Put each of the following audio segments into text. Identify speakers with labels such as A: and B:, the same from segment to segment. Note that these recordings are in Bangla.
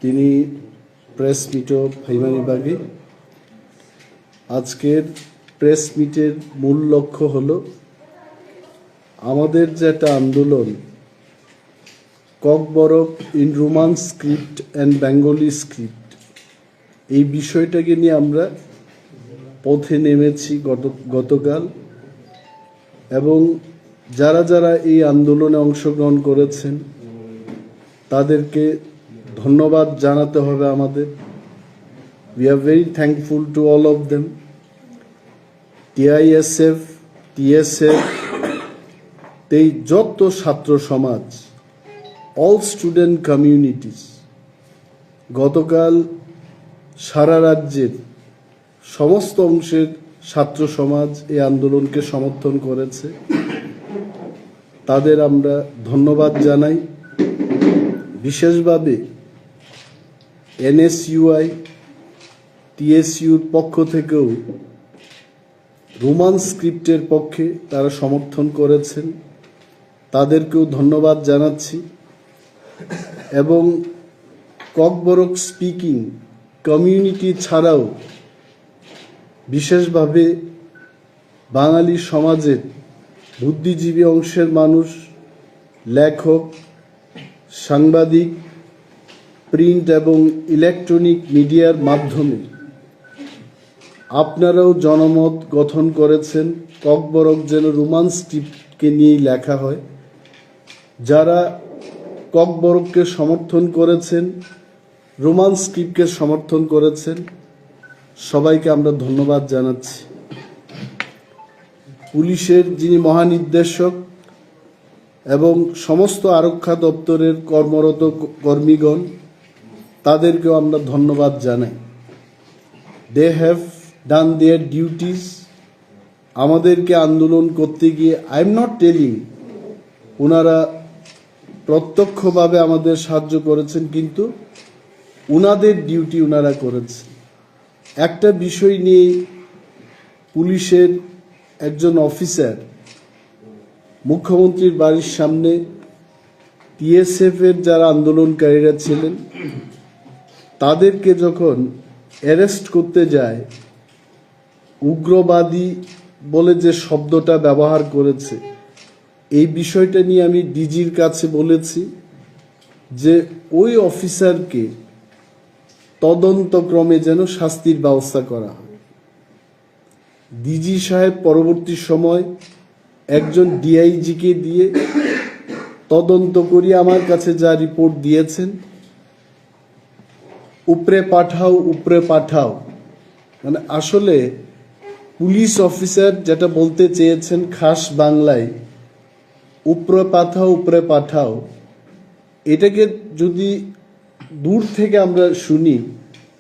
A: তিনি প্রেস মিটও ফাইমানিবাগে। আজকের প্রেস মিটের মূল লক্ষ্য হলো আমাদের যেটা আন্দোলন Kokborok in Roman script and Bengali script, এই বিষয়টাকে নিয়ে আমরা পথে নেমেছি গতকাল, এবং যারা যারা এই আন্দোলনে অংশগ্রহণ করেছেন তাদেরকে ধন্যবাদ জানাতে হবে আমাদের। We are very thankful to all of them. TISF, TSF, এই যত ছাত্র সমাজ, all student communities, গতকাল সারা রাজ্যের সমস্ত অংশের ছাত্র সমাজ এই আন্দোলনকে সমর্থন করেছে। তাদের আমরা ধন্যবাদ জানাই। বিশেষভাবে NSUI, TSUর পক্ষ থেকেও রোমান স্ক্রিপ্টের পক্ষে তারা সমর্থন করেছেন, তাদেরকেও ধন্যবাদ জানাচ্ছি। এবং ককবরক স্পিকিং কমিউনিটি ছাড়াও বিশেষভাবে বাঙালি সমাজের বুদ্ধিজীবী অংশের মানুষ, লেখক, সাংবাদিক, প্রিন্ট এবং ইলেকট্রনিক মিডিয়ার মাধ্যমে আপনারাও জনমত গঠন করেছেন ককবরক যেন রোমান স্ক্রিপ্টকে নিয়েই লেখা হয়। যারা ককবরককে সমর্থন করেছেন, রোমান স্ক্রিপ্টকে সমর্থন করেছেন, সবাইকে আমরা ধন্যবাদ জানাচ্ছি। পুলিশের যিনি মহানির্দেশক এবং সমস্ত আরক্ষা দপ্তরের কর্মরত কর্মীগণ, তাদেরকেও আমরা ধন্যবাদ জানাই। They have done their duties. আমাদেরকে আন্দোলন করতে গিয়ে আই এম নট টেলিং ওনারা প্রত্যক্ষভাবে আমাদের সাহায্য করেছেন, কিন্তু ওনাদের ডিউটি ওনারা করেছেন। একটা বিষয় নিয়ে পুলিশের একজন অফিসার মুখ্যমন্ত্রীর বাড়ির সামনে TSF-এর যারা আন্দোলনকারীরা ছিলেন তাদেরকে যখন অ্যারেস্ট করতে যায়, উগ্রবাদী বলে যে শব্দটা ব্যবহার করেছে, এই বিষয়টা নিয়ে আমি ডিজির কাছে বলেছি যে ওই অফিসারকে তদন্তক্রমে যেন শাস্তির ব্যবস্থা করা হয়। ডিজি সাহেব পরবর্তী সময় একজন DIG-কে দিয়ে তদন্ত করিয়ে আমার কাছে যা রিপোর্ট দিয়েছেন, উপরে পাঠাও, মানে আসলে পুলিশ অফিসার যেটা বলতে চেয়েছেন খাস বাংলায়, উপরে পাঠাও, এটাকে যদি দূর থেকে আমরা শুনি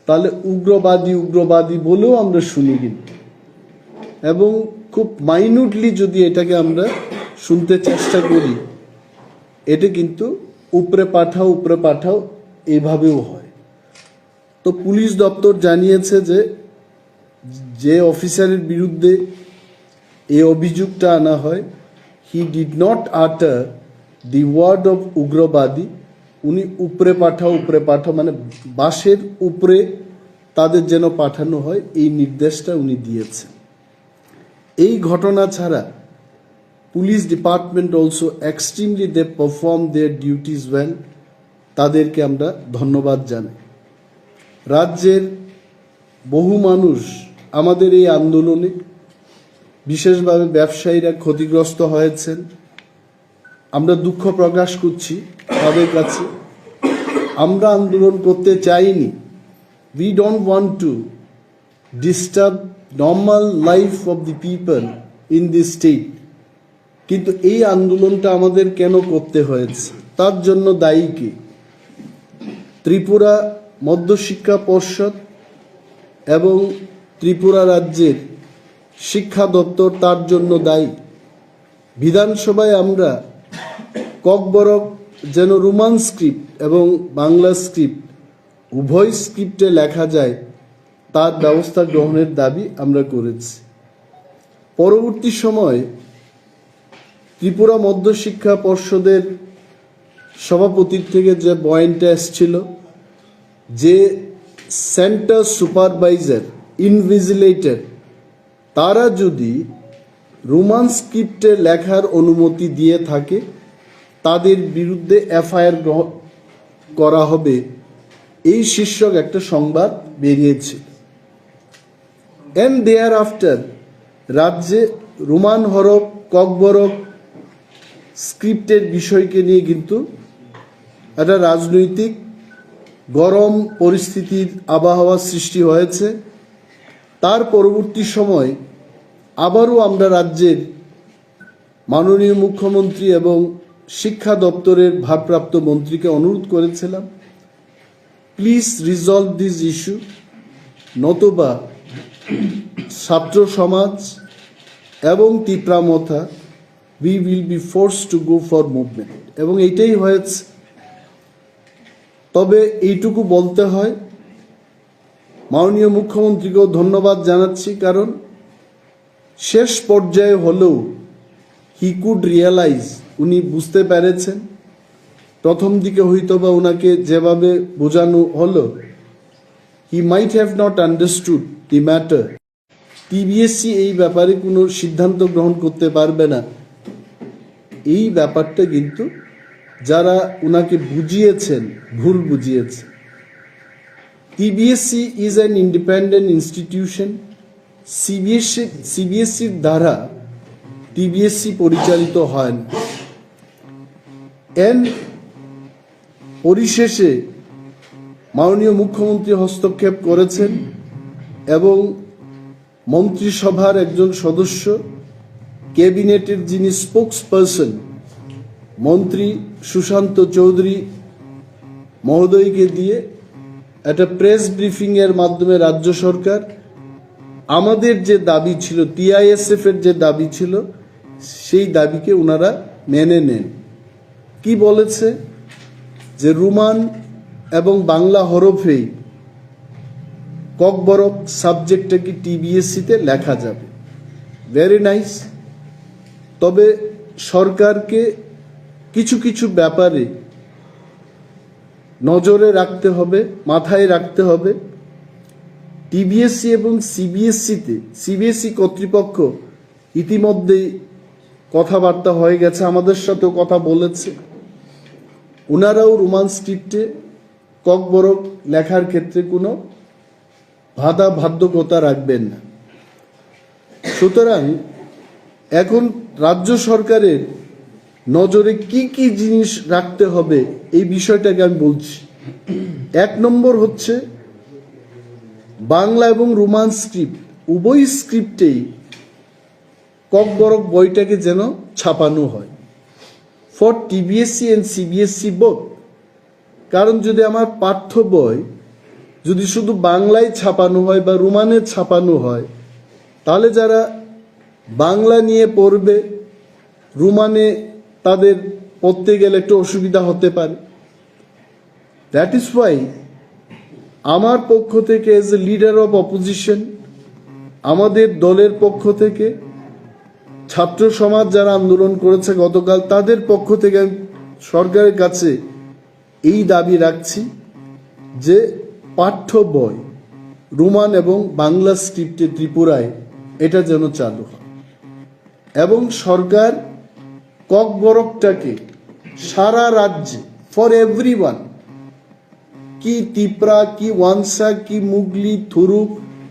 A: তাহলে উগ্রবাদী বলেও আমরা শুনি, কিন্তু এবং খুব মাইনিউটলি যদি এটাকে আমরা শুনতে চেষ্টা করি, এটা কিন্তু উপরে পাঠাও এভাবেও হয়। তো পুলিশ দপ্তর জানিয়েছে যে অফিসারের বিরুদ্ধে এই অভিযোগটা আনা হয়, হি ডিড নট আটার দি ওয়ার্ড অফ উগ্রবাদী। উনি উপরে পাঠাও মানে বাসের উপরে তাদের যেন পাঠানো হয়, এই নির্দেশটা উনি দিয়েছেন। এই ঘটনা ছাড়া police department also extremely they perform their duties well. তাদেরকে আমরা ধন্যবাদ জানাই। রাজ্যের বহু মানুষ আমাদের এই আন্দোলনে, বিশেষভাবে ব্যবসায়ীরা ক্ষতিগ্রস্ত হয়েছেন। আমরা দুঃখ প্রকাশ করছি তাদের কাছে। আমরা আন্দোলন করতে চাইনি। We don't want to disturb normal life of the people in this state, কিন্তু এই আন্দোলনটা আমাদের কেন করতে হয়েছে, তার জন্য দায়ী কে? ত্রিপুরা মধ্যশিক্ষা পর্ষদ এবং ত্রিপুরা রাজ্যের শিক্ষা দপ্তর তার জন্য দায়ী। বিধানসভায় আমরা ককবরক যেন রোমান স্ক্রিপ্ট এবং বাংলা স্ক্রিপ্ট উভয় স্ক্রিপ্টে লেখা যায় তার ব্যবস্থা গ্রহণের দাবি আমরা করেছি। পরবর্তী সময় ত্রিপুরা মধ্যশিক্ষা পর্ষদের সভাপতির থেকে যে বয়ানটা এসেছিল যে সেন্টার সুপারভাইজার, ইনভিজিলেটর, তারা যদি রোমান স্ক্রিপ্টে লেখার অনুমতি দিয়ে থাকে, তাদের বিরুদ্ধে এফআইআর করা হবে, এই শীর্ষক একটা সংবাদ বেরিয়েছে। এন্ড দেয়ার আফটার রাজ্যে রোমান হরফ, ককবরক স্ক্রিপ্টের বিষয়কে নিয়ে কিন্তু একটা রাজনৈতিক গরম পরিস্থিতির আবহাওয়া সৃষ্টি হয়েছে। তার পরবর্তী সময় আবারও আমরা রাজ্যের মাননীয় মুখ্যমন্ত্রী এবং শিক্ষা দপ্তরের ভারপ্রাপ্ত মন্ত্রীকে অনুরোধ করেছিলাম, প্লিজ রিজলভ দিস ইস্যু, নতুবা ছাত্র সমাজ এবং Tipra Motha we will be force to go for movement. এবং এইটাই হয়েছে। তবে এইটুকু বলতে হয়, মাননীয় মুখ্যমন্ত্রীকেও ধন্যবাদ জানাচ্ছি, কারণ শেষ পর্যায়ে হলেও হি কুড রিয়েলাইজ, উনি বুঝতে পেরেছেন। প্রথম দিকে হয়তো বা ওনাকে যেভাবে বোঝানো হলো, he might have not understood the matter. TBSC এই ব্যাপারে কোনো সিদ্ধান্ত গ্রহণ করতে পারবে না, এই ব্যাপারটা কিন্তু যারা ওনাকে বুঝিয়েছেন ভুল বুঝিয়েছে। TBSC is an independent institution. সিবিএসসির দ্বারা টিবিএসসি পরিচালিত হয় না। পরিশেষে মাননীয় মুখ্যমন্ত্রী হস্তক্ষেপ করেছেন এবং মন্ত্রিসভার একজন সদস্য, ক্যাবিনেটের যিনি স্পোকস পারসন মন্ত্রী সুশান্ত চৌধুরী মহোদয়কে দিয়ে একটা প্রেস ব্রিফিং এর মাধ্যমে রাজ্য সরকার আমাদের যে দাবি ছিল, টিআইএসএফ এর যে দাবি ছিল, সেই দাবিকে ওনারা মেনে নেন। কি বলেছে? যে রোমান এবং বাংলা হরফেই ককবরক সাবজেক্টটাকে টিবিএসসিতে লেখা যাবে। Very nice. তবে সরকারকে কিছু কিছু ব্যাপারে নজরে রাখতে হবে, মাথায় রাখতে হবে। টিবিএসসি এবং সিবিএসসি কর্তৃপক্ষ ইতিমধ্যেই কথাবার্তা হয়ে গেছে, আমাদের সাথেও কথা বলেছে। ওনারাও রোমান স্ক্রিপ্টে ককবরক লেখার ক্ষেত্রে কোনো বাধ্যকতা রাখবেন না। সুতরাং এখন রাজ্য সরকারের নজরে কি কি জিনিস রাখতে হবে এই বিষয়টাকে আমি বলছি। 1 নম্বর হচ্ছে বাংলা এবং রোমান স্ক্রিপ্ট উভয় স্ক্রিপ্টেই ককবরক বইটাকে যেন ছাপানো হয়, for TBSC and CBSC both. কারণ যদি আমার পাঠ্য বই যদি শুধু বাংলায় ছাপানো হয় বা রোমানে ছাপানো হয়, তাহলে যারা বাংলা নিয়ে পড়বে, রোমানে তাদের পড়তে গেলে একটু অসুবিধা হতে পারে। দ্যাট ইজ ওয়াই আমার পক্ষ থেকে as a leader of opposition, আমাদের দলের পক্ষ থেকে, ছাত্র সমাজ যারা আন্দোলন করেছে গতকাল, তাদের পক্ষ থেকে আমি সরকারের কাছে এই দাবি রাখছি যে পাঠ্য বই রোমান এবং বাংলা স্ক্রিপ্টে ত্রিপুরায় এটা যেন চালু হয় এবং সরকার ককবরকটাকে সারা রাজ্যে ফর এভরিওয়ান, কি ত্রিপুরা, কি ওয়ানসা, কি মুগলি, থুরুক,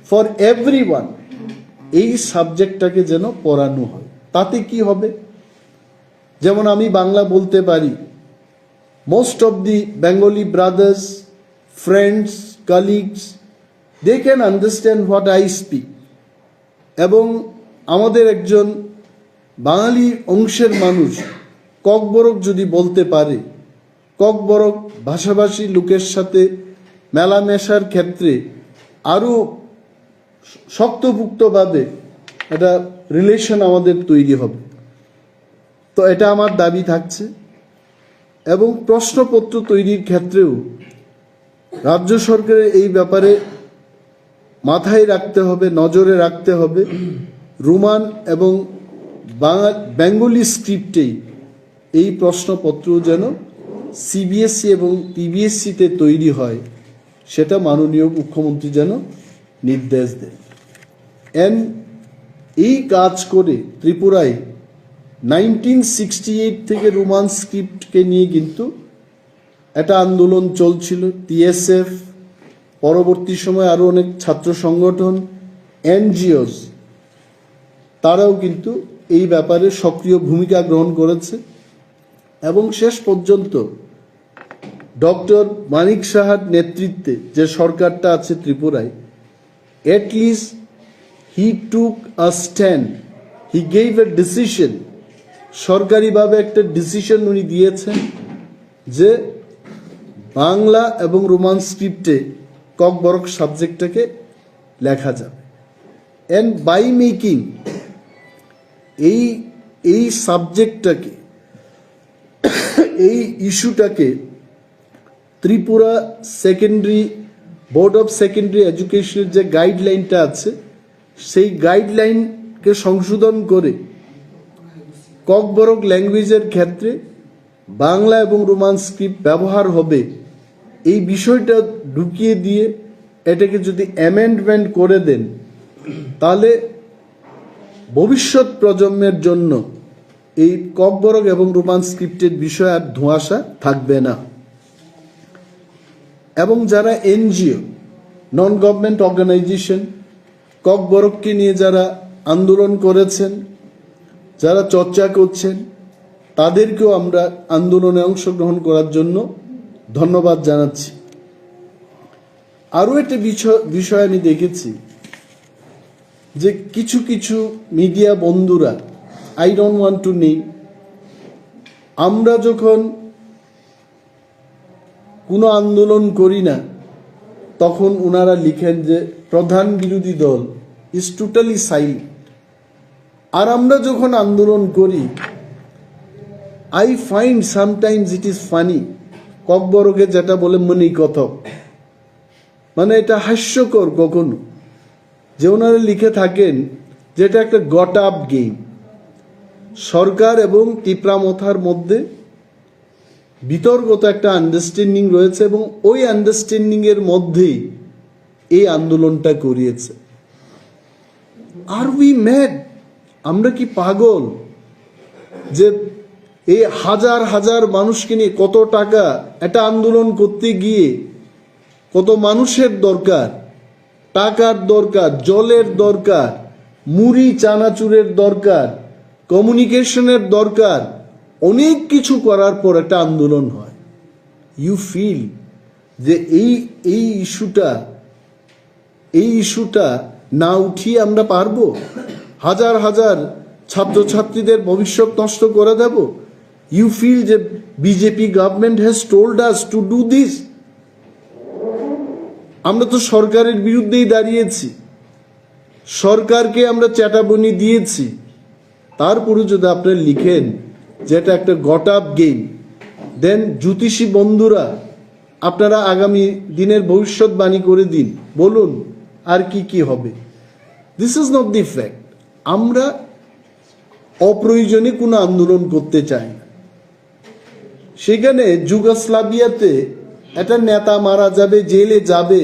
A: ফর এভরিওয়ান এই সাবজেক্টটাকে যেন পড়ানো হয়। তাতে কি হবে? যেমন আমি বাংলা বলতে পারি, most of the Bengali brothers, friends, colleagues, they can understand what I speak. এবং আমাদের একজন বাঙালি অংশের মানুষ ককবরক যদি বলতে পারে, ককবরক ভাষাভাষী লোকের সাথে মেলামেশার ক্ষেত্রে আরও শক্তপুক্তভাবে একটা রিলেশন আমাদের তৈরি হবে। তো এটা আমার দাবি থাকছে। এবং প্রশ্নপত্র তৈরির ক্ষেত্রেও রাজ্য সরকারের এই ব্যাপারে মাথায় রাখতে হবে, নজরে রাখতে হবে, রোমান এবং বেঙ্গলি স্ক্রিপ্টেই এই প্রশ্নপত্র যেন সিবিএসসি এবং টিবিএসসিতে তৈরি হয়, সেটা মাননীয় মুখ্যমন্ত্রী যেন নির্দেশ দেন। এই কাজ করে ত্রিপুরায় 1968 থেকে রোমান স্ক্রিপ্টকে নিয়ে কিন্তু একটা আন্দোলন চলছিল। টিএসএফ, পরবর্তী সময় আরও অনেক ছাত্র সংগঠন, এনজিওস, তারাও কিন্তু এই ব্যাপারে সক্রিয় ভূমিকা গ্রহণ করেছে এবং শেষ পর্যন্ত ডক্টর মানিক সাহার নেতৃত্বে যে সরকারটা আছে ত্রিপুরায়, at least he took a stand, he gave a decision, সরকারিভাবে একটা ডিসিশন উনি দিয়েছেন যে বাংলা এবং রোমান স্ক্রিপ্টে ককবরক সাবজেক্টটাকে লেখা যাবে। অ্যান্ড বাই মেকিং এই সাবজেক্টটাকে, এই ইস্যুটাকে Tripura secondary board of secondary এডুকেশনের যে গাইডলাইনটা আছে, সেই গাইডলাইনকে সংশোধন করে ককবরক ল্যাঙ্গুয়েজের ক্ষেত্রে বাংলা এবং রোমান স্ক্রিপ্ট ব্যবহার হবে, এই বিষয়টা ঢুকিয়ে দিয়ে এটাকে যদি অ্যামেন্ডমেন্ট করে দেন, তাহলে ভবিষ্যৎ প্রজন্মের জন্য এই ককবরক এবং রোমান স্ক্রিপ্টের বিষয় আর ধোঁয়াশা থাকবে না। এবং যারা এনজিও, নন গভর্নমেন্ট অর্গানাইজেশন, ককবরককে নিয়ে যারা আন্দোলন করেছেন, যারা চর্চা করছেন, তাদেরকেও আমরা আন্দোলনে অংশগ্রহণ করার জন্য ধন্যবাদ জানাচ্ছি। আরও একটা বিষয় আমি দেখেছি যে কিছু কিছু মিডিয়া বন্ধুরা, I don't want to name, আমরা যখন কোনো আন্দোলন করি না তখন ওনারা লিখেন যে প্রধান বিরোধী দল ইজ টোটালি সাইলেন্ট। আর আমরা যখন আন্দোলন করি, I find sometimes it is funny, ককবরকে যেটা বলে মনি কথক, মানে এটা হাস্যকর কখনো, যে ওনারা লিখে থাকেন যে এটা একটা গট আপ গেম। সরকার এবং টিপ্রামথার মধ্যে বিতর্কত একটা আন্ডারস্ট্যান্ডিং রয়েছে এবং ওই আন্ডারস্ট্যান্ডিং এর মধ্যেই এই আন্দোলনটা করিয়েছে। আর উই ম্যাড, আমরা কি পাগল যে এই হাজার হাজার মানুষকে নিয়ে কত টাকা একটা আন্দোলন করতে গিয়ে কত মানুষের দরকার, টাকার দরকার, জলের দরকার, মুড়ি চানাচুরের দরকার, কমিউনিকেশনের দরকার, অনেক কিছু করার পর একটা আন্দোলন হয়। ইউ ফিল যে এই ইস্যুটা না উঠিয়ে আমরা পারবো? হাজার হাজার ছাত্রছাত্রীদের ভবিষ্যৎ নষ্ট করে দেব? ইউ ফিল যে BJP government has told us to do this? আমরা তো সরকারের বিরুদ্ধেই দাঁড়িয়েছি, সরকারকে আমরা চেতাবনী দিয়েছি, তারপরে যদি আপনারা লিখেন যে এটা একটা গট আপ গেম, দেন জ্যোতিষী বন্ধুরা আপনারা আগামী দিনের ভবিষ্যৎবাণী করে দিন, বলুন আর কি কি হবে। This is not the fact. আমরা অপ্রয়োজনে কোনো আন্দোলন করতে চাই না। সেখানে যুগোস্লাভিয়াতে একটা নেতা মারা যাবে, জেলে যাবে,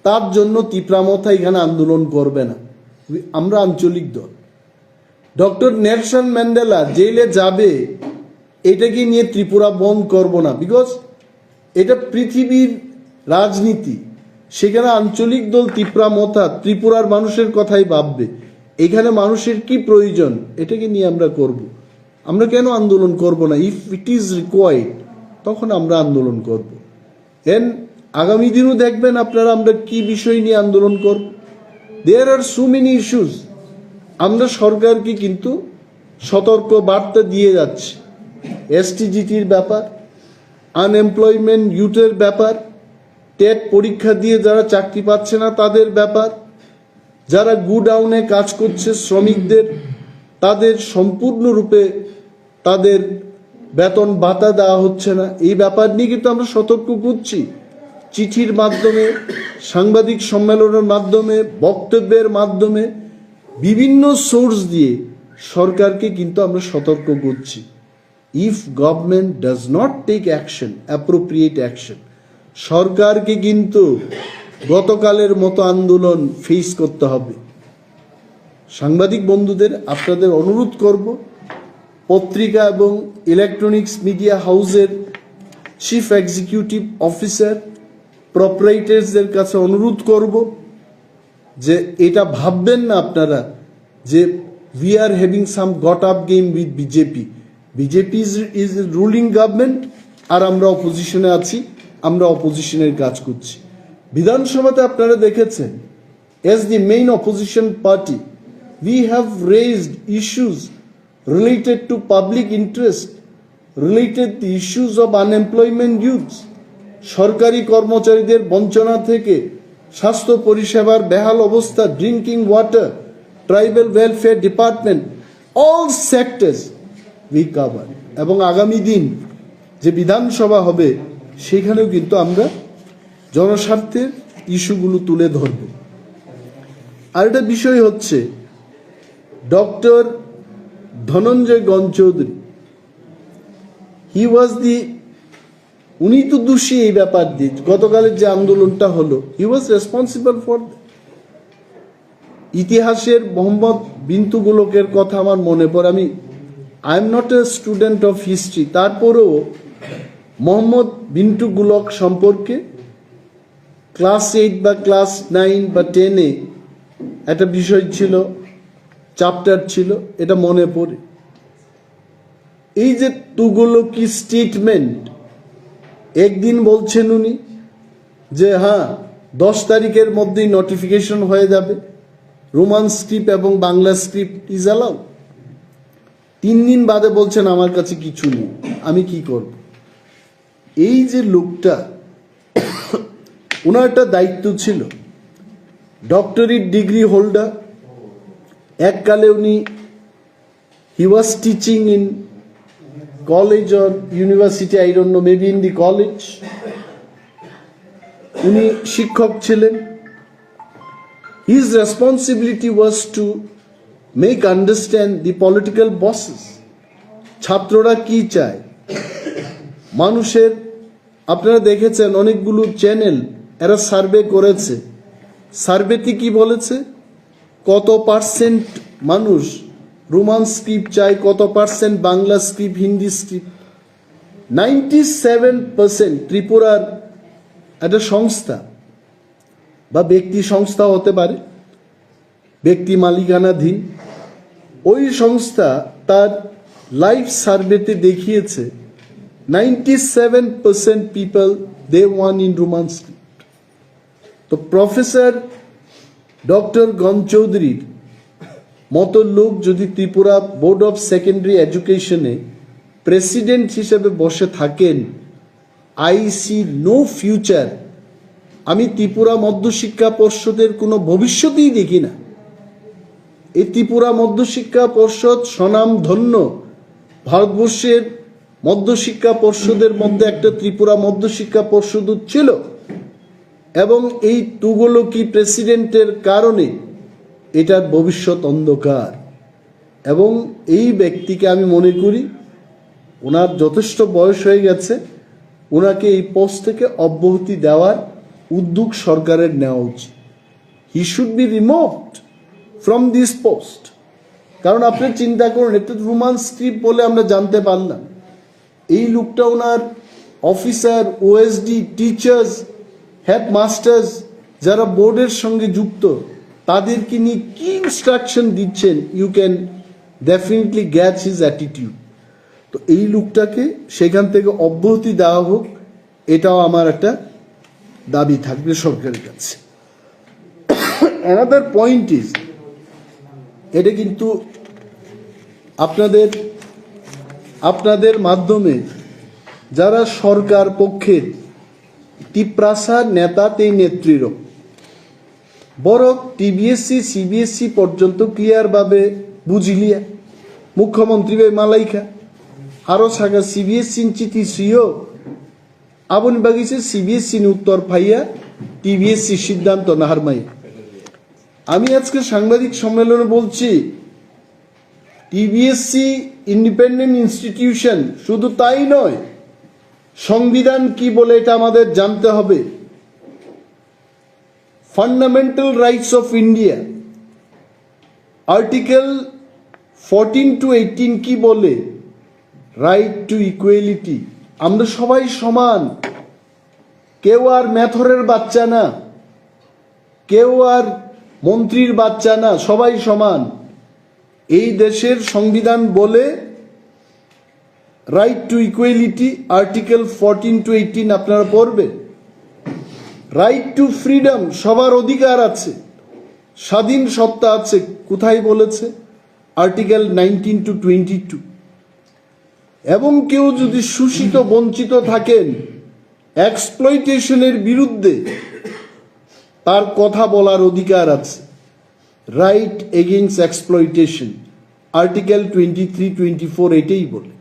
A: তার জন্য টিপ্রামথা এখানে আন্দোলন করবে না। আমরা আঞ্চলিক দল। ডক্টর নেলসন ম্যান্ডেলা জেলে যাবে, এটাকে নিয়ে ত্রিপুরা বন্ধ করব না, বিকজ এটা পৃথিবীর রাজনীতি। সেখানে আঞ্চলিক দল টিপ্রামথা ত্রিপুরার মানুষের কথাই ভাববে, এখানে মানুষের কি প্রয়োজন এটাকে নিয়ে আমরা করব। আমরা কেন আন্দোলন করব না? ইফ ইট ইজ রিকোয়ার্ড তখন আমরা আন্দোলন করব। এন আগামী দিনও দেখবেন আপনারা আমরা কি বিষয় নিয়ে আন্দোলন করব। দেয়ার আর সো মেনি ইস্যুস। আমরা সরকারকে কিন্তু সতর্ক বার্তা দিয়ে যাচ্ছি। এসটিজিটির ব্যাপার, আনএমপ্লয়মেন্ট ইউথের ব্যাপার, টেট পরীক্ষা দিয়ে যারা চাকরি পাচ্ছে না তাদের ব্যাপার, যারা গুডাউনে কাজ করছে শ্রমিকদের, তাদের সম্পূর্ণরূপে তাদের বেতন ভাতা দেওয়া হচ্ছে না, এই ব্যাপার নিয়ে কিন্তু আমরা সতর্ক করছি। চিঠির মাধ্যমে, সাংবাদিক সম্মেলনের মাধ্যমে, বক্তব্যের মাধ্যমে, বিভিন্ন সোর্স দিয়ে সরকারকে কিন্তু আমরা সতর্ক করছি। If government does not take action, appropriate action, সরকারকে কিন্তু গতকালের মতো আন্দোলন ফেস করতে হবে। সাংবাদিক বন্ধুদের আপনাদের অনুরোধ করব, পত্রিকা এবং ইলেকট্রনিক্স মিডিয়া হাউসের চিফ এক্সিকিউটিভ অফিসার, প্রপারেটরসদের কাছে অনুরোধ করব যে এটা ভাববেন না আপনারা যে we are having some got up game with BJP. BJP is ruling government আর আমরা অপোজিশনে আছি, আমরা অপোজিশনের কাজ করছি। বিধানসভাতে আপনারা দেখেছেন, as the main opposition party we have raised issues related to public interest, related the issues of unemployment youths, সরকারি কর্মচারীদের বঞ্চনা থেকে স্বাস্থ্য পরিষেবার বেহাল অবস্থা, drinking water, tribal welfare department, all sectors we cover. এবং আগামী দিন যে বিধানসভা হবে সেখানেও কিন্তু আমরা জনস্বার্থের ইস্যুগুলো তুলে ধরব। আর একটা বিষয় হচ্ছে ডক্টর ধনঞ্জয় গঞ্জ চৌধুরী, উনি তো দোষী এই ব্যাপার দিয়ে, গতকালের যে আন্দোলনটা হলো, হি ওয়াজ রেসপন্সিবল ফর। ইতিহাসের মোহাম্মদ বিন তুগলকের কথা আমার মনে পড়ে। I am not a student of history, তারপরেও মোহাম্মদ বিন তুগলক সম্পর্কে ক্লাস 8 বা ক্লাস 9 বা 10-এ একটা বিষয় ছিল, চ্যাপ্টার ছিল, এটা মনে পড়ে। এই যে তুগলকি স্টেটমেন্ট, একদিন বলছেন উনি যে হ্যাঁ 10 তারিখের মধ্যেই নোটিফিকেশন হয়ে যাবে, রোমান স্ক্রিপ্ট এবং বাংলা স্ক্রিপ্ট ইজ অ্যালাউ। 3 দিন বাদে বলছেন আমার কাছে কিছু নেই, আমি কি করব? এই যে লোকটা, ওনার একটা দায়িত্ব ছিল, ডক্টরেট ডিগ্রি হোল্ডার, এককালে উনি he was teaching in college or university, I don't know, maybe in the college, উনি শিক্ষক ছিলেন। His responsibility was to make understand the political bosses, ছাত্ররা কি চায়, মানুষের। আপনারা দেখেছেন অনেকগুলো চ্যানেল এরা সার্ভে করেছে, সার্ভেতে কি বলেছে, কত পার্সেন্ট মানুষ রোমান স্ক্রিপ্ট চায়, কত percent Bangla script, Hindi script. 97% ত্রিপুরার একটা সংস্থা বা ব্যক্তি সংস্থা হতে পারে, ব্যক্তি মালিকানাধীন, ওই সংস্থা তার লাইভ সার্ভেতে দেখিয়েছে 97% people they want in Roman script. তো প্রফেসর ডক্টর গঞ্জ চৌধুরীর মতো লোক যদি ত্রিপুরা বোর্ড অফ সেকেন্ডারি এডুকেশনে প্রেসিডেন্ট হিসেবে বসে থাকেন, আই সি নো ফিউচার। আমি ত্রিপুরা মধ্যশিক্ষা পর্ষদের কোনো ভবিষ্যতেই দেখি না। এই ত্রিপুরা মধ্যশিক্ষা পর্ষদ স্বনামধন্য, ভারতবর্ষের মধ্যশিক্ষা পর্ষদের মধ্যে একটা ত্রিপুরা মধ্যশিক্ষা পর্ষদ ছিল, এবং এই তুগলকি প্রেসিডেন্টের কারণে এটার ভবিষ্যৎ অন্ধকার। এবং এই ব্যক্তিকে আমি মনে করি ওনার যথেষ্ট বয়স হয়ে গেছে, ওনাকে এই পোস্ট থেকে অব্যাহতি দেওয়ার উদ্যোগ সরকারের নেওয়া উচিত। He should be removed from this post. কারণ আপনি চিন্তা করুন, এটা রোমান স্ক্রিপ্ট বলে আমরা জানতে পারলাম, এই লোকটা ওনার অফিসার, ওএসডি, টিচার্স, হেডমাস্টার্স যারা বোর্ডের সঙ্গে যুক্ত, তাদেরকে নিয়ে কি ইনস্ট্রাকশন দিচ্ছেন, you can definitely gauge his attitude. তো এই লোকটাকে সেখান থেকে অব্যাহতি দেওয়া হোক, এটাও আমার একটা দাবি থাকবে সরকারের কাছে। অ্যানাদার পয়েন্ট ইজ, এটা কিন্তু আপনাদের মাধ্যমে যারা সরকার পক্ষের টিপ্রাসার নেতা, তেই নেত্রীরও বড় টিবিএসসি সিবিএসসি পর্যন্ত ক্লিয়ারভাবে বুঝিলিয়া মুখ্যমন্ত্রী মালাইখা আরো সাগা সিবিএসসি চিঠি সিও আবন বাগিছে সিবিএসসি উত্তর পাইয়া টিবিএসসি সিদ্ধান্ত নাহারমাই। আমি আজকে সাংবাদিক সম্মেলনে বলছি, টিবিএসসি ইন্ডিপেন্ডেন্ট ইনস্টিটিউশন, শুধু তাই নয়, সংবিধান কি বলে এটা আমাদের জানতে হবে। Fundamental rights of India article 14 to 18 কি বলে? Right to equality. আমরা সবাই সমান, কেউ আর মেথরের বাচ্চা না, কেউ আর মন্ত্রীর বাচ্চা না, সবাই সমান। এই দেশের সংবিধান বলে right to equality, article 14 to 18 আপনারা পড়বেন। রাইট টু ফ্রিডম, সবার অধিকার আছে, স্বাধীন সত্তা আছে, কোথায় বলেছে? Article 19 to 22। এবং কেউ যদি শোষিত বঞ্চিত থাকেন, এক্সপ্লয়টেশনের বিরুদ্ধে তার কথা বলার অধিকার আছে, রাইট এগেইনস্ট এক্সপ্লয়টেশন, আর্টিকেল 23, 24 এটাই বলে।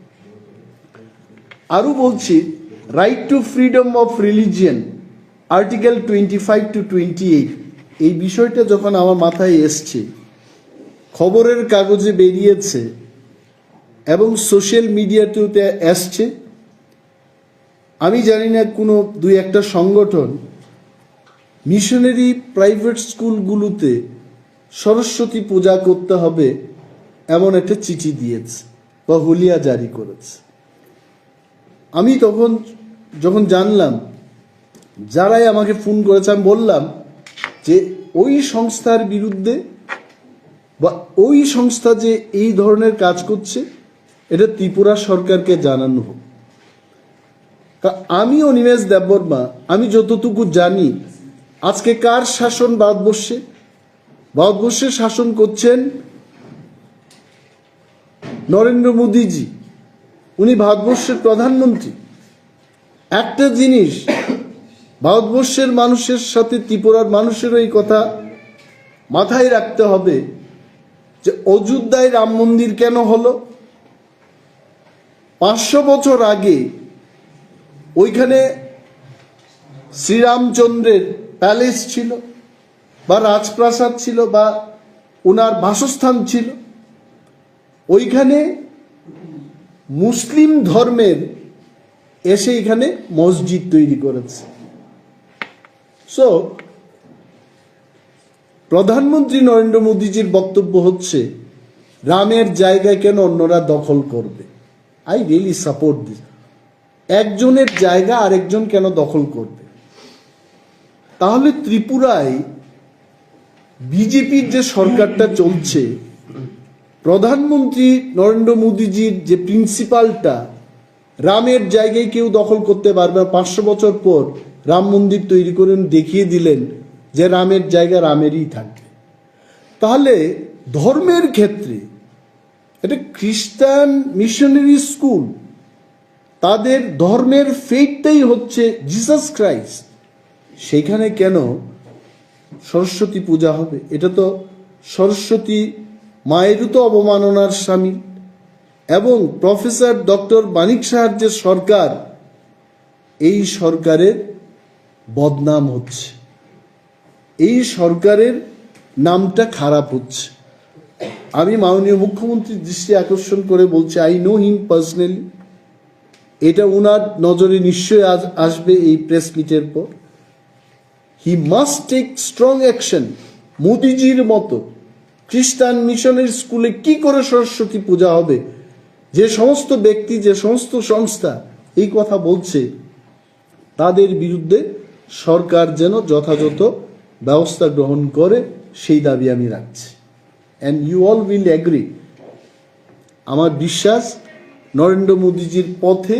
A: আরো বলছি right two freedom of religion, article 25 to 28। এই বিষয়টা যখন আমার মাথায় এসছে, খবরের কাগজে বেরিয়েছে এবং সোশ্যাল মিডিয়াতেও আসছে, আমি জানি না কোনো দুই একটা সংগঠন মিশনারি প্রাইভেট স্কুলগুলোতে সরস্বতী পূজা করতে হবে এমন একটা চিঠি দিয়েছে বা হুলিয়া জারি করেছে। আমি যখন জানলাম, যারাই আমাকে ফোন করেছে, আমি বললাম যে ওই সংস্থার বিরুদ্ধে বা ওই সংস্থা যে এই ধরনের কাজ করছে এটা ত্রিপুরা সরকারকে জানানো হোক। আমি অনিমেষ দেববর্মা, আমি যতটুকু জানি আজকে কার শাসন ভারতবর্ষে? ভারতবর্ষে শাসন করছেন নরেন্দ্র মোদীজি, উনি ভারতবর্ষের প্রধানমন্ত্রী। একটা জিনিস ভারতবর্ষের মানুষের সাথে ত্রিপুরার মানুষেরও এই কথা মাথায় রাখতে হবে যে অযোধ্যায় রাম মন্দির কেন হলো? 500 বছর আগে ওইখানে শ্রীরামচন্দ্রের প্যালেস ছিল বা রাজপ্রাসাদ ছিল বা ওনার বাসস্থান ছিল। ওইখানে মুসলিম ধর্মের এসে এখানে মসজিদ তৈরি করেছে। সো প্রধানমন্ত্রী নরেন্দ্র মোদীজির বক্তব্য হচ্ছে রামের জায়গায় কেন অন্যরা দখল করবে? I really support this. একজনের জায়গা আরেকজন কেন দখল করবে? তাহলে ত্রিপুরায় বিজেপির যে সরকারটা চলছে, প্রধানমন্ত্রী নরেন্দ্র মোদীজির যে প্রিন্সিপালটা, রামের জায়গায় কেউ দখল করতে পারবে। 500 বছর পর রাম মন্দির তৈরি করে দেখিয়ে দিলেন যে রামের জায়গা রামেরই থাকবে। তাহলে ধর্মের ক্ষেত্রে এটা খ্রিস্টান মিশনারি স্কুল, তাদের ধর্মের ফেটটাই হচ্ছে জিসাস ক্রাইস্ট, সেখানে কেন সরস্বতী পূজা হবে? এটা তো সরস্বতী মায়েরও তো অবমাননার সামিল। এবং প্রফেসর ডক্টর মানিক সাহার যে সরকার, এই সরকারের বদনাম হচ্ছে, এই সরকারের নামটা খারাপ হচ্ছে। আমি মাননীয় মুখ্যমন্ত্রীর দৃষ্টি আকর্ষণ করে বলছি, আই নো হিম পার্সোনালি, এটা উনার নজরে নিশ্চয়ই আসবে এই প্রেস মিটের পর। He must take strong action. মোদিজির মতো খ্রিস্টান মিশনের স্কুলে কি করে সরস্বতী পূজা হবে? যে সমস্ত ব্যক্তি, যে সমস্ত সংস্থা এই কথা বলছে, তাদের বিরুদ্ধে সরকার যেন যথাযথ ব্যবস্থা গ্রহণ করে, সেই দাবি আমি রাখছি। And you all will agree. আমার বিশ্বাস নরেন্দ্র মোদীজির পথে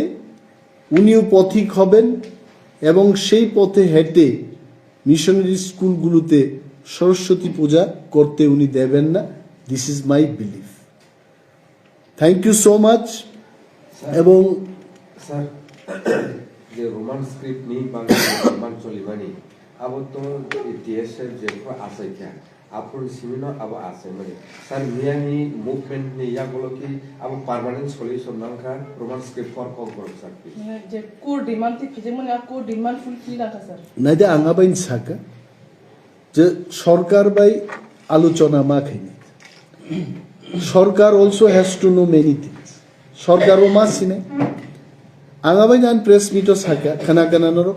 A: উনিও পথিক হবেন এবং সেই পথে হেঁটে মিশনারি স্কুলগুলোতে সরস্বতী পূজা করতে উনি দেবেন না। This is my belief. Thank you so much. এবং
B: স্যার, যে Roman script ni bang cholimani abo to itisher je ko asai kya apun simino abo asai mani sir miani movement ni yagulo ki abo permanent solution nangka roman script for ko gor sakti
C: je ko demand ti phije mane ko demand fulfill ata sir
A: নাইদে আঙ্গাবাইন সাকা যে সরকার বাই আলোচনা মাখেনি। সরকার also has to know many things. সরকারও মাসি নেই। আগামী গান প্রেস মিটও থাকা খানা কানানোর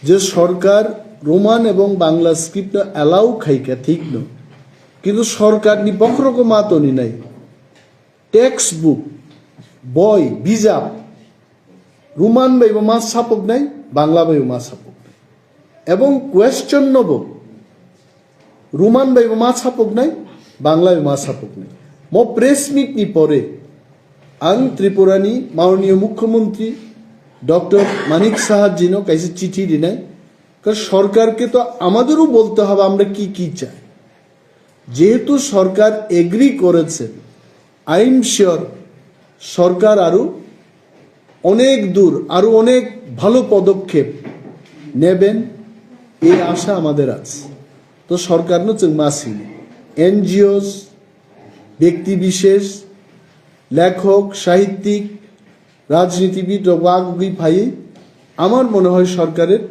A: যে সরকার রোমান এবং বাংলা স্ক্রিপ্ট অ্যালাউ খাইকা ঠিক নয় কিন্তু সরকার নি বকরকম মাতনি নাই টেক্সট বুক বই বিজাব রোমান বাইব মাছ ছাপক নাই বাংলা বাইব মাছ ছাপক নাই এবং কোয়েশ্চন নব রোমান বাইব মাছ ছাপক নাই বাংলা বাইব মাছ ছাপক নাই প্রেস মিট নি পরে আং ত্রিপুরানি মাননীয় মুখ্যমন্ত্রী ডক্টর মানিক সাহার জিনো কাইসে চিঠি দিনাই কারণ সরকারকে তো আমাদেরও বলতে হবে আমরা কি কি চাই যেহেতু সরকার এগ্রি করেছে আই এম শিওর সরকার আরো অনেক দূর আরো অনেক ভালো পদক্ষেপ নেবেন এই আশা আমাদের আছে তো সরকার নো মাসি এনজিওস ব্যক্তি বিশেষ লেখক সাহিত্যিক রাজনীতিবিদ বাগি ভাই আমার মনে হয় সরকারের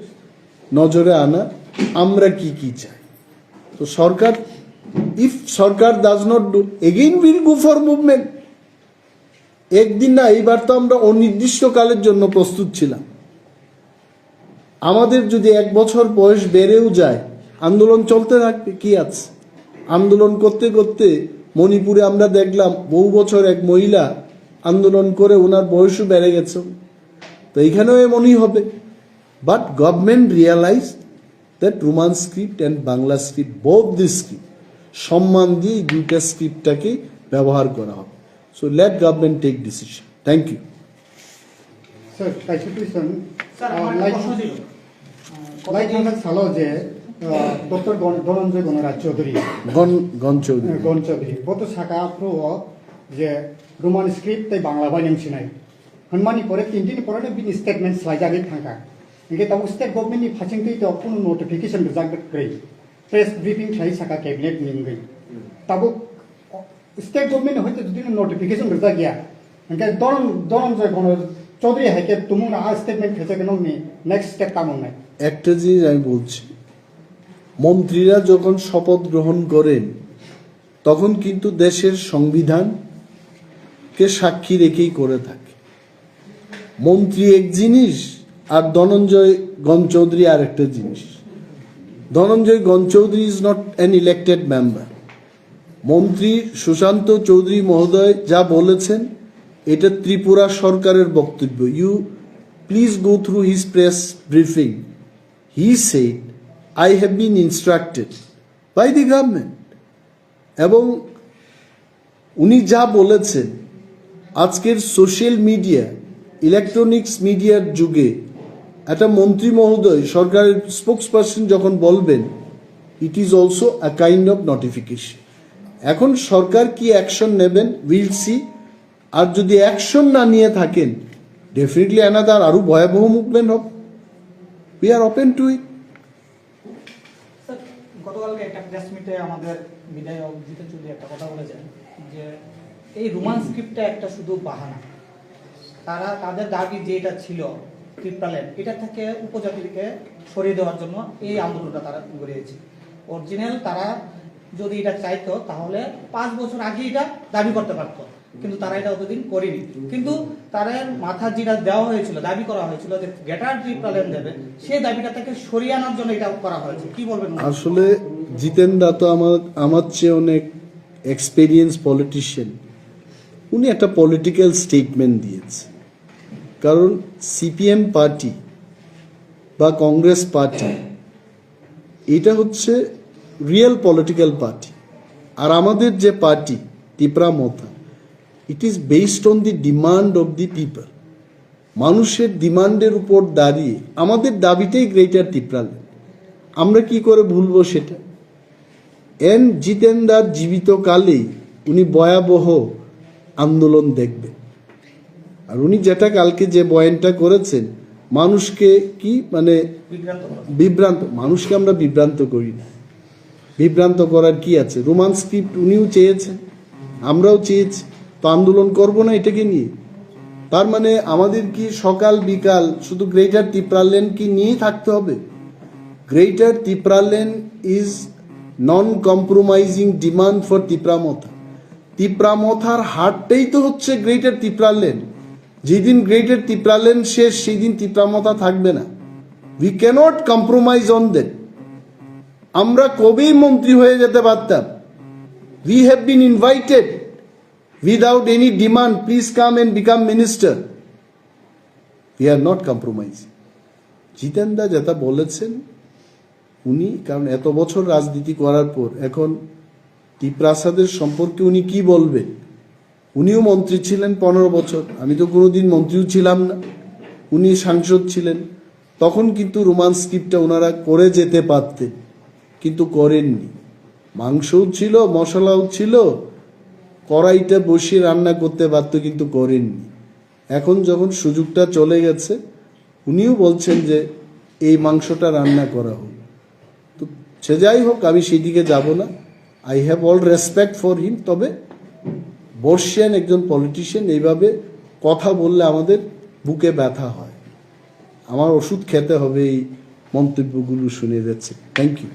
A: নজরে আনা আমরা কি কি চাই তো সরকার ইফ সরকার does not do again will go for movement একদিন না এইবার তো আমরা অনির্দিষ্টকালের জন্য প্রস্তুত ছিলাম আমাদের যদি 1 বছর বয়স বেড়েও যায় আন্দোলন চলতে থাকবে কি আছে আন্দোলন করতে করতে মণিপুরে আমরা দেখলাম বহু বছর এক মহিলা আন্দোলন করে ওনার বয়সও বেড়ে গেছে তো এইখানেও এমনই হবে but government realise that Roman script and Bangla script both the script সম্মান দিয়ে এই দুইটা স্ক্রিপ্টটাকে ব্যবহার করা হবে so let government take decision thank you
D: sir কাইসু কুইশন
E: স্যার আমার একটা প্রশ্ন ছিল
D: লাইক আমরা সালো যে ডক্টর ধনঞ্জয় গণরাজ চৌধুরী
A: গণ চৌধুরী
D: গত শাখা প্রো যে রোমান স্ক্রিপ্ট তাই বাংলা বাইনাম সিনাই হনমানি পরে 3 দিন পরে বিন স্টেটমেন্ট স্লাইজাগै থাকা ইনকে তাও স্টেট গভर्नमेंटनि फारसेंथै तो কোনো নোটিফিकेशन जागै प्रेस ब्रीफिंग थाई शाखा कैबिनेट निंगै ताबो स्टेट गभर्नमेंट হইতে যদি নোটিফিকেशन রজা গিয়া ইনকে ধনঞ্জয় গণরাজ চৌধুরী হাইকে তুমি আ স্টেটমেন্ট খেতে কেন নেক্সট স্টেপ কাম নাই
A: একটা জিনিস আমি বলছি মন্ত্রীরা যখন শপথ গ্রহণ করেন তখন কিন্তু দেশের সংবিধানকে সাক্ষী রেখেই করে থাকে মন্ত্রী এক জিনিস আর ধনঞ্জয় গণচৌধুরী আর একটা জিনিস Dhananjay Ganchoudhury is not an elected member মন্ত্রী সুশান্ত চৌধুরী মহোদয় যা বলেছেন এটা ত্রিপুরা সরকারের বক্তব্য you please go through his press briefing he said I have been instructed by the government এবং উনি যা বলেছেন আজকের সোশ্যাল মিডিয়া ইলেকট্রনিক্স মিডিয়ার যুগে একটা মন্ত্রী মহোদয় সরকারের স্পোকসপারসন যখন বলবেন it is also a kind of notification এখন সরকার কি অ্যাকশন নেবেন উইল সি আর যদি অ্যাকশন না নিয়ে থাকেন ডেফিনেটলি অ্যানাদার আরো ভয়াবহ মুভমেন্ট হবে উই আর ওপেন টু ইট
E: গতকালকে একটা প্রেস মিটে আমাদের বিধায়ক জিতেন চৌধুরী একটা কথা বলেছেন যে এই রোমান স্ক্রিপ্টটা একটা শুধু বাহানা তাদের দাবি যেটা ছিল ত্রিপ্রালেন এটা থেকে উপজাতিকে সরিয়ে দেওয়ার জন্য এই আন্দোলনটা তারা গড়িয়েছে অরিজিনাল তারা যদি এটা চাইতো তাহলে 5 বছর আগে এটা দাবি করতে পারতো কিন্তু তারা এটা অতদিন করেনি কিন্তু তাদের মাথা যেটা দেওয়া হয়েছিল দাবি করা হয়েছিল যে গ্রেটার ত্রিপ্রালেন দেবে সেই দাবিটা থেকে সরিয়ে আনার জন্য এটা করা হয়েছে কি বলবেন
A: আসলে জিতেন দা তো আমার চেয়ে অনেক এক্সপেরিয়েন্স পলিটিশিয়ান উনি একটা পলিটিক্যাল স্টেটমেন্ট দিয়েছে কারণ সিপিএম পার্টি বা কংগ্রেস পার্টি এটা হচ্ছে রিয়েল পলিটিক্যাল পার্টি আর আমাদের যে party Tripura মোথা it is based on the demand of the people মানুষের ডিমান্ডের উপর দাঁড়িয়ে আমাদের দাবিটাই গ্রেটার ত্রিপুরাল্যান্ড আমরা কি করে ভুলবো সেটা এন জিতেন্দার জীবিতকালেই উনি ভয়াবহ আন্দোলন দেখবেন আর উনি যেটা কালকে যে বয়ানটা করেছেন মানুষকে কি মানে বিভ্রান্ত মানুষকে আমরা বিভ্রান্ত করি না বিভ্রান্ত করার কি আছে রোমান স্ক্রিপ্ট উনিও চেয়েছেন আমরাও চেয়েছি তো আন্দোলন করব না এটাকে নিয়ে তার মানে আমাদের কি সকাল বিকাল শুধু গ্রেটার ত্রিপুরাল্যান্ড কি নিয়েই থাকতে হবে greater Tripuraland is non compromising demand for Tripura Motha Tripura মোথার হারটাই তো হচ্ছে গ্রেটার ত্রিপুরাল্যান্ড যেদিন গ্রেটের তিপ্রালেন শেষ সেই দিন তিপ্রামতা থাকবে না। We cannot compromise on that. আমরা কবেই মন্ত্রী হয়ে যেতে পারতাম। We have been invited without any demand, please come and become minister. We are not compromise. জিতেন দা যেটা বলেছেন উনি, কারণ এত বছর রাজনীতি করার পর এখন টিপ্রাসাদের সম্পর্কে উনি কি বলবেন? উনিও মন্ত্রী ছিলেন 15 বছর, আমি তো কোনোদিন মন্ত্রীও ছিলাম না, উনি সাংসদ ছিলেন। তখন কিন্তু রোমান স্ক্রিপ্টটা ওনারা করে যেতে পারতেন, কিন্তু করেননি। মাংসও ছিল, মশলাও ছিল, কড়াইটা বসিয়ে রান্না করতে পারত, কিন্তু করেননি। এখন যখন সুযোগটা চলে গেছে, উনিও বলছেন যে এই মাংসটা রান্না করা হোক। তো সে যাই হোক, আমি সেদিকে যাব না। I have all respect for him. তবে বর্ষিয়ান একজন পলিটিশিয়ান এইভাবে কথা বললে আমাদের বুকে ব্যথা হয়। আমার ওষুধ খেতে হবে এই মন্তব্যগুলো শুনে যাচ্ছে। Thank you.